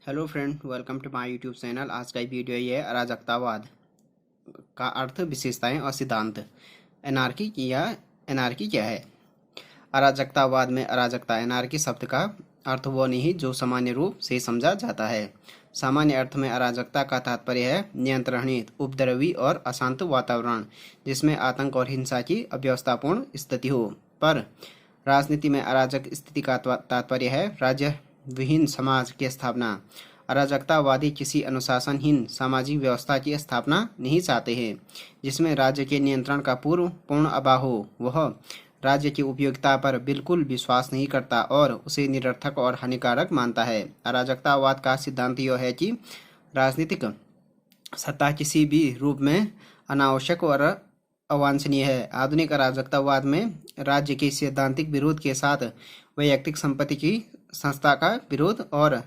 Hello friend, welcome to my YouTube channel. आज का video ये है अराजकतावाद का अर्थ, विशेषताएं और सिद्धांत। एनार्की क्या है? अराजकतावाद में अराजकता एनार्की शब्द का अर्थ वो नहीं जो सामान्य रूप से समझा जाता है। सामान्य अर्थ में अराजकता का तात्पर्य है नियंत्रणहीन, उपद्रवी और अशांत वातावरण जिसमें आतंक और हिंसा की अव्यवस्थापूर्ण स्थिति हो। पर राजनीति में अराजक स्थिति का तात्पर्य है राज्य विहीन समाज की स्थापना। अराजकतावादी किसी अनुशासनहीन सामाजिक व्यवस्था की स्थापना नहीं चाहते हैं जिसमें राज्य के नियंत्रण का पूर्ण अभाव हो। वह राज्य की उपयोगिता पर बिल्कुल विश्वास नहीं करता और उसे निरर्थक और हानिकारक मानता है। अराजकतावाद का सिद्धांत यह है कि राजनीतिक सत्ता किसी भी रूप में अनावश्यक और अवांछनीय है। आधुनिक अराजकतावाद में राज्य के सैद्धांतिक विरोध के साथ वैयक्तिक संपत्ति की संस्था का विरोध और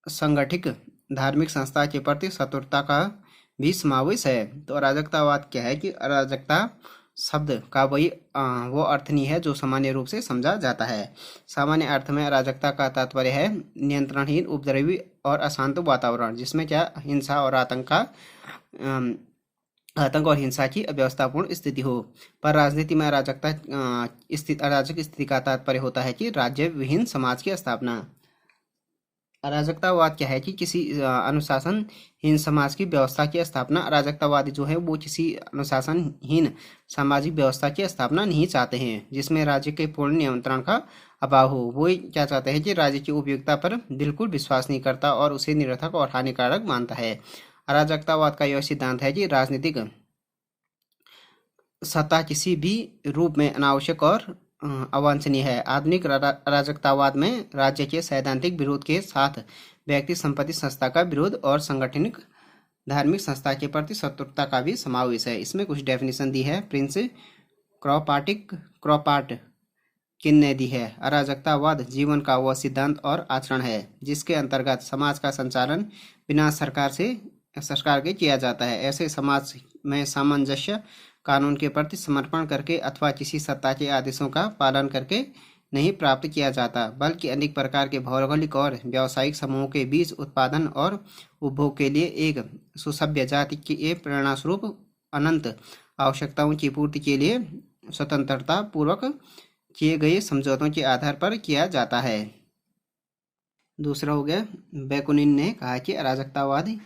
संगठित धार्मिक संस्था के प्रति शत्रुता का भी समावेश है। तो अराजकतावाद क्या है कि अराजकता शब्द का वो अर्थ नहीं है जो सामान्य रूप से समझा जाता है। सामान्य अर्थ में अराजकता का तात्पर्य है नियंत्रणहीन, उपद्रवी और अशांत वातावरण जिसमें क्या हिंसा और आतंक और हिंसा की अव्यवस्थापूर्ण स्थिति हो। पर राजनीति में अराजक स्थिति का तात्पर्य होता है कि राज्य विहीन समाज की स्थापना। अराजकतावाद क्या है कि किसी अनुशासनहीन समाज की व्यवस्था की स्थापना। अराजकतावादी जो है वो किसी अनुशासनहीन सामाजिक व्यवस्था की स्थापना नहीं चाहते हैं जिसमें राज्य के पूर्ण नियंत्रण का अभाव हो। वो क्या चाहते हैं कि राज्य की उपयोगिता पर बिल्कुल विश्वास नहीं करता और उसे निरर्थक और हानिकारक मानता है। अराजकतावाद का यह सिद्धांत है कि राजनीतिक सत्ता किसी भी रूप में अनावश्यक और अवांछनीय है। आधुनिक अराजकतावाद में राज्य के सैद्धांतिक विरोध के साथ व्यक्ति संपत्ति संस्था का विरोध और संगठनिक धार्मिक संस्था के प्रति शत्रुता का भी समावेश है। इसमें कुछ डेफिनेशन दी है, प्रिंस क्रॉपार्ट किन ने दी है। अराजकतावाद जीवन का वह सिद्धांत और आचरण है जिसके अंतर्गत समाज का संचालन बिना सरकार के किया जाता है। ऐसे समाज में सामंजस्य कानून के प्रति समर्पण करके अथवा किसी सत्ता के आदेशों का पालन करके नहीं प्राप्त किया जाता, बल्कि अनेक प्रकार के भौगोलिक और व्यावसायिक समूहों के बीच उत्पादन और उपभोग के लिए एक सुसभ्य जाति की प्रेरणास्वरूप अनंत आवश्यकताओं की पूर्ति के लिए स्वतंत्रता पूर्वक किए गए समझौतों के आधार पर किया जाता है। दूसरा हो गया, बैकुनिन ने कहा कि अराजकतावाद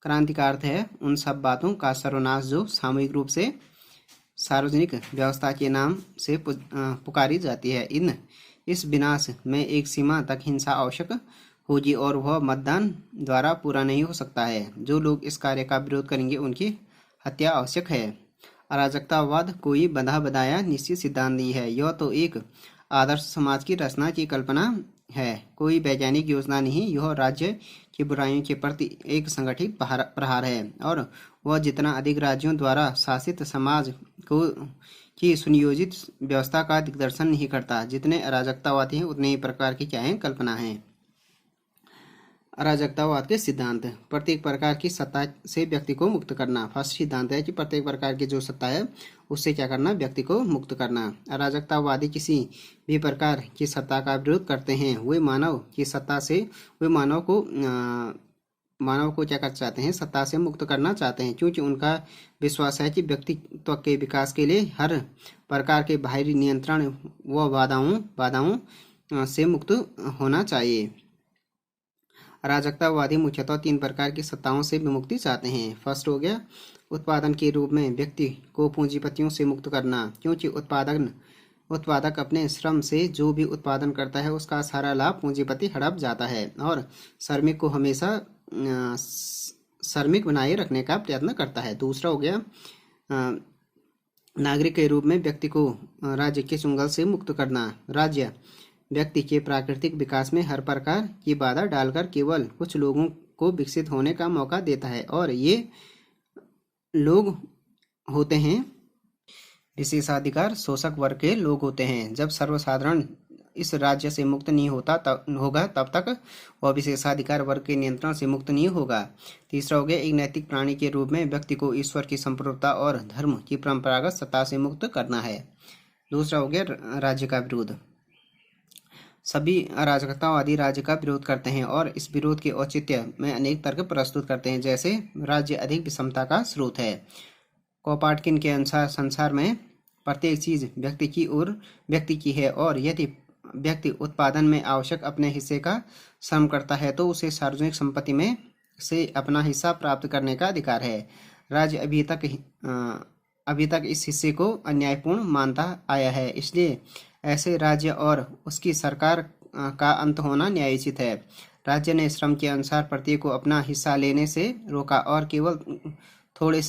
क्रांति का अर्थ है उन सब बातों का सर्वनाश जो सामूहिक रूप से सार्वजनिक व्यवस्था के नाम से पुकारी जाती है। इस विनाश में एक सीमा तक हिंसा आवश्यक होगी और वह मतदान द्वारा पूरा नहीं हो सकता है। जो लोग इस कार्य का विरोध करेंगे उनकी हत्या आवश्यक है। अराजकतावाद कोई बंधा बधाया निश्चित सिद्धांत नहीं है, यह तो एक आदर्श समाज की रचना की कल्पना है, कोई वैज्ञानिक योजना नहीं। यह राज्य की बुराइयों के प्रति एक संगठित प्रहार है और वह जितना अधिक राज्यों द्वारा शासित समाज को की सुनियोजित व्यवस्था का दिग्दर्शन नहीं करता, जितने अराजकतावादी हैं उतने ही प्रकार की क्या है कल्पना है। अराजकतावाद के सिद्धांत, प्रत्येक प्रकार की सत्ता से व्यक्ति को मुक्त करना। फर्स्ट सिद्धांत है कि प्रत्येक प्रकार की जो सत्ता है उससे क्या करना, व्यक्ति को मुक्त करना। अराजकतावादी किसी भी प्रकार की सत्ता का विरोध करते हैं। वे मानव की सत्ता से मानव को क्या कर चाहते हैं, सत्ता से मुक्त करना चाहते हैं, क्योंकि उनका विश्वास है कि व्यक्तित्व के विकास के लिए हर प्रकार के बाहरी नियंत्रण व बाधाओं से मुक्त होना चाहिए। अराजकतावादी मुख्यतः तीन प्रकार की सत्ताओं से विमुक्ति चाहते हैं। फर्स्ट हो गया, उत्पादन के रूप में व्यक्ति को पूंजीपतियों से मुक्त करना, क्योंकि उत्पादक अपने श्रम से जो भी उत्पादन करता है उसका सारा लाभ पूंजीपति हड़प जाता है और श्रमिक को हमेशा श्रमिक बनाए रखने का प्रयत्न करता है। दूसरा हो गया, नागरिक के रूप में व्यक्ति को राज्य के चुंगल से मुक्त करना। राज्य व्यक्ति के प्राकृतिक विकास में हर प्रकार की बाधा डालकर केवल कुछ लोगों को विकसित होने का मौका देता है और ये लोग होते हैं विशेषाधिकार शोषक वर्ग के लोग होते हैं। जब सर्वसाधारण इस राज्य से मुक्त नहीं होगा तब तक वह विशेषाधिकार वर्ग के नियंत्रण से मुक्त नहीं होगा। तीसरा हो गया, एक नैतिक प्राणी के रूप में व्यक्ति को ईश्वर की संप्रभुता और धर्म की परंपरागत सत्ता से मुक्त करना है। दूसरा हो गया, राज्य का विरोध। सभी अराजकतावादी राज्य का विरोध करते हैं और इस विरोध के औचित्य में अनेक तर्क प्रस्तुत करते हैं, जैसे राज्य अधिक विषमता का स्रोत है। कोपाटकिन के अनुसार संसार में प्रत्येक चीज व्यक्ति की है, और यदि व्यक्ति उत्पादन में आवश्यक अपने हिस्से का श्रम करता है तो उसे सार्वजनिक संपत्ति में से अपना हिस्सा प्राप्त करने का अधिकार है। राज्य अभी तक इस हिस्से को अन्यायपूर्ण मानता आया है, इसलिए ऐसे राज्य और उसकी सरकार का अंत होना न्यायोचित है। राज्य ने श्रम के अनुसार प्रत्येक को अपना हिस्सा लेने से रोका और केवल थोड़े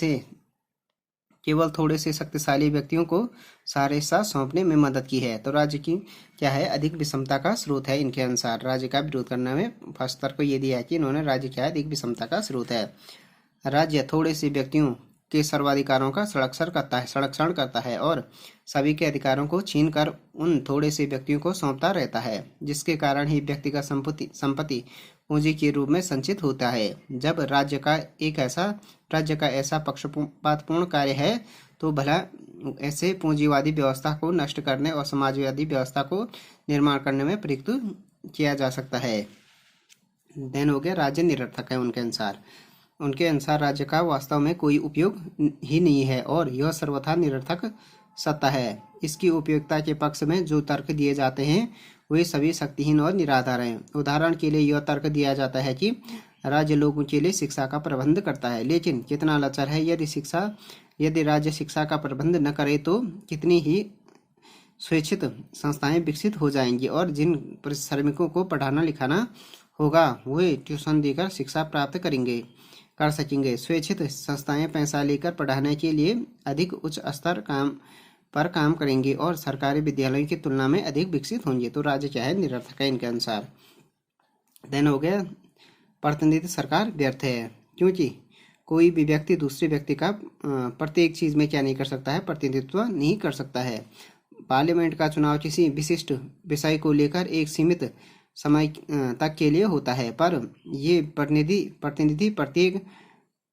से शक्तिशाली व्यक्तियों को सारे हिस्सा सौंपने में मदद की है। तो राज्य की क्या है, अधिक विषमता का स्रोत है। इनके अनुसार राज्य का विरोध करने में फर्स्ट तर्क को ये दिया है कि इन्होंने राज्य क्या है, अधिक विषमता का स्रोत है। राज्य थोड़े से व्यक्तियों के सर्वाधिकारों का संरक्षण करता है और सभी के अधिकारों को छीनकर उन थोड़े से व्यक्तियों को सौंपता रहता है, जिसके कारण ही व्यक्तिगत संपत्ति पूंजी के रूप में संचित होता है। जब राज्य का ऐसा पक्षपातपूर्ण कार्य है तो भला ऐसे पूंजीवादी व्यवस्था को नष्ट करने और समाजवादी व्यवस्था को निर्माण करने में प्रयुक्त किया जा सकता है। देन हो गया राज्य निरर्थक है। उनके अनुसार राज्य का वास्तव में कोई उपयोग ही नहीं है और यह सर्वथा निरर्थक सत्ता है। इसकी उपयोगिता के पक्ष में जो तर्क दिए जाते हैं वे सभी शक्तिहीन और निराधार हैं। उदाहरण के लिए यह तर्क दिया जाता है कि राज्य लोगों के लिए शिक्षा का प्रबंध करता है, लेकिन कितना लचर है। यदि राज्य शिक्षा का प्रबंध न करे तो कितनी ही स्वेच्छित संस्थाएं विकसित हो जाएंगी और जिन श्रमिकों को पढ़ाना लिखाना होगा वे ट्यूशन देकर शिक्षा प्राप्त कर सकेंगे। स्वेच्छित संस्थाएं पैसा लेकर पढ़ाने के लिए अधिक उच्च स्तर पर काम करेंगे और सरकारी विद्यालयों की तुलना में अधिक विकसित होंगे। तो राज्य क्या है, निरर्थक है इनके अनुसार। देन हो गया प्रतिनिधि सरकार व्यर्थ है, क्योंकि कोई भी व्यक्ति दूसरे व्यक्ति का प्रत्येक चीज में क्या नहीं कर सकता है, प्रतिनिधित्व नहीं कर सकता है। पार्लियामेंट का चुनाव किसी विशिष्ट विषय को लेकर एक सीमित समय तक के लिए होता है, पर ये प्रतिनिधि प्रत्येक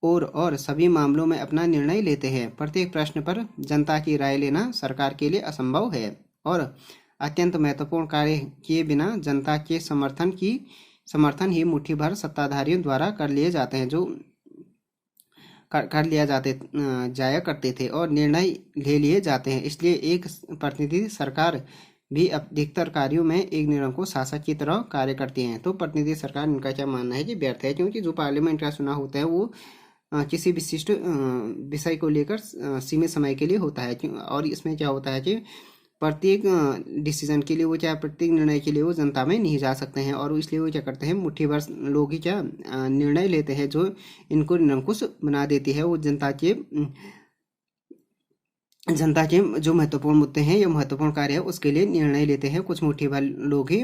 और सभी मामलों में अपना निर्णय लेते हैं। प्रत्येक प्रश्न पर जनता की राय लेना सरकार के लिए असंभव है और अत्यंत महत्वपूर्ण कार्य किए बिना जनता के समर्थन ही मुट्ठी भर सत्ताधारियों द्वारा कर लिए जाते हैं, जो कर लिया जाया करते थे और निर्णय ले लिए जाते हैं। इसलिए एक प्रतिनिधि सरकार भी अधिकतर कार्यों में एक निरंकुश शासक की तरह कार्य करती हैं। तो प्रतिनिधि सरकार, इनका क्या मानना है कि व्यर्थ है, क्योंकि जो पार्लियामेंट का चुनाव होता है वो किसी विशिष्ट विषय को लेकर सीमित समय के लिए होता है और इसमें क्या होता है कि प्रत्येक डिसीजन के लिए वो क्या प्रत्येक निर्णय के लिए वो जनता में नहीं जा सकते हैं और इसलिए वो क्या करते हैं, मुट्ठी भर लोग ही क्या निर्णय लेते हैं जो इनको निरंकुश बना देती है। वो जनता के जो महत्वपूर्ण मुद्दे हैं या महत्वपूर्ण कार्य है उसके लिए निर्णय लेते हैं कुछ मुट्ठी भर लोग ही,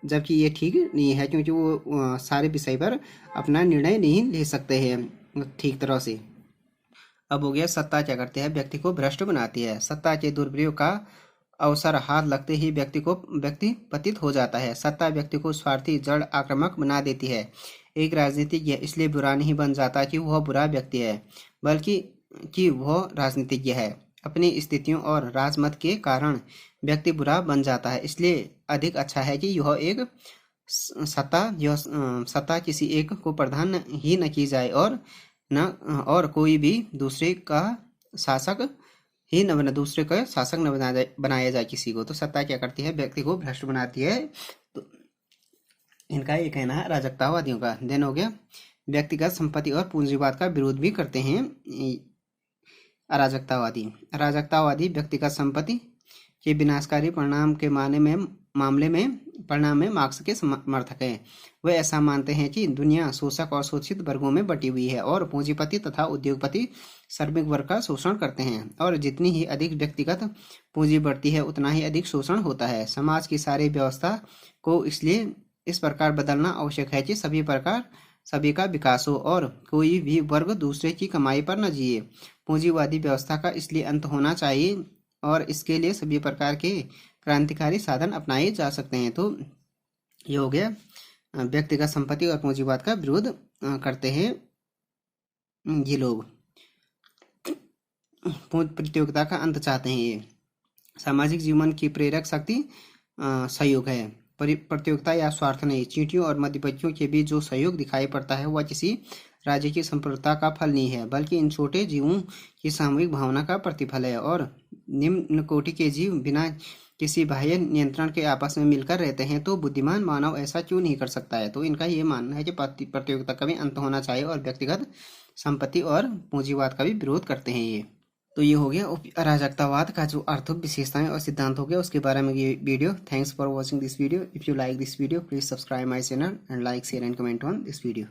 जबकि ये ठीक नहीं है, क्योंकि वो सारे विषय पर अपना निर्णय नहीं ले सकते हैं ठीक तरह से। अब हो गया सत्ता क्या करती है, व्यक्ति को भ्रष्ट बनाती है। सत्ता के दुरुपयोग का अवसर हाथ लगते ही व्यक्ति पतित हो जाता है। सत्ता व्यक्ति को स्वार्थी, जड़, आक्रामक बना देती है। एक राजनीतिज्ञ इसलिए बुरा नहीं बन जाता कि वह बुरा व्यक्ति है, बल्कि कि वह राजनीतिज्ञ है। अपनी स्थितियों और राजमत के कारण व्यक्ति बुरा बन जाता है। इसलिए अधिक अच्छा है कि यह सत्ता किसी एक को प्रधान ही न की जाए और कोई भी दूसरे का शासक न बनाया जाए किसी को। तो सत्ता क्या करती है, व्यक्ति को भ्रष्ट बनाती है। तो इनका ये कहना है अराजकतावादियों का। देन हो गया व्यक्तिगत संपत्ति और पूंजीवाद का विरोध भी करते हैं अराजकतावादी व्यक्तिगत संपत्ति के विनाशकारी परिणाम के मामले में मार्क्स के समर्थक हैं। वे ऐसा मानते हैं कि दुनिया शोषक और शोषित वर्गों में बटी हुई है और पूंजीपति तथा उद्योगपति श्रमिक वर्ग का शोषण करते हैं और जितनी ही अधिक व्यक्तिगत पूंजी बढ़ती है उतना ही अधिक शोषण होता है। समाज की सारी व्यवस्था को इसलिए इस प्रकार बदलना आवश्यक है कि सभी का विकास हो और कोई भी वर्ग दूसरे की कमाई पर न जिए। पूंजीवादी व्यवस्था का इसलिए अंत होना चाहिए और इसके लिए सभी प्रकार के क्रांतिकारी साधन अपनाए जा सकते हैं। तो ये हो गया व्यक्तिगत संपत्ति और पूंजीवाद का विरोध करते हैं ये लोग। प्रतियोगिता का अंत चाहते हैं। ये सामाजिक जीवन की प्रेरक शक्ति सहयोग है। प्रतियोगिता या स्वार्थ नहीं। चींटियों और मध्यपक्षियों के बीच जो सहयोग दिखाई पड़ता है वह किसी राज्य की संप्रभुता का फल नहीं है, बल्कि इन छोटे जीवों की सामूहिक भावना का प्रतिफल है। और निम्न कोटि के जीव बिना किसी बाह्य नियंत्रण के आपस में मिलकर रहते हैं, तो बुद्धिमान मानव ऐसा क्यों नहीं कर सकता है। तो इनका ये मानना है कि प्रतियोगिता का भी अंत होना चाहिए और व्यक्तिगत संपत्ति और पूंजीवाद का भी विरोध करते हैं ये। तो ये हो गया अराजकतावाद का जो अर्थ, विशेषताएं और सिद्धांत हो गया उसके बारे में ये video. Thanks for watching this video. If you like this video please subscribe my channel and like share and comment on this video.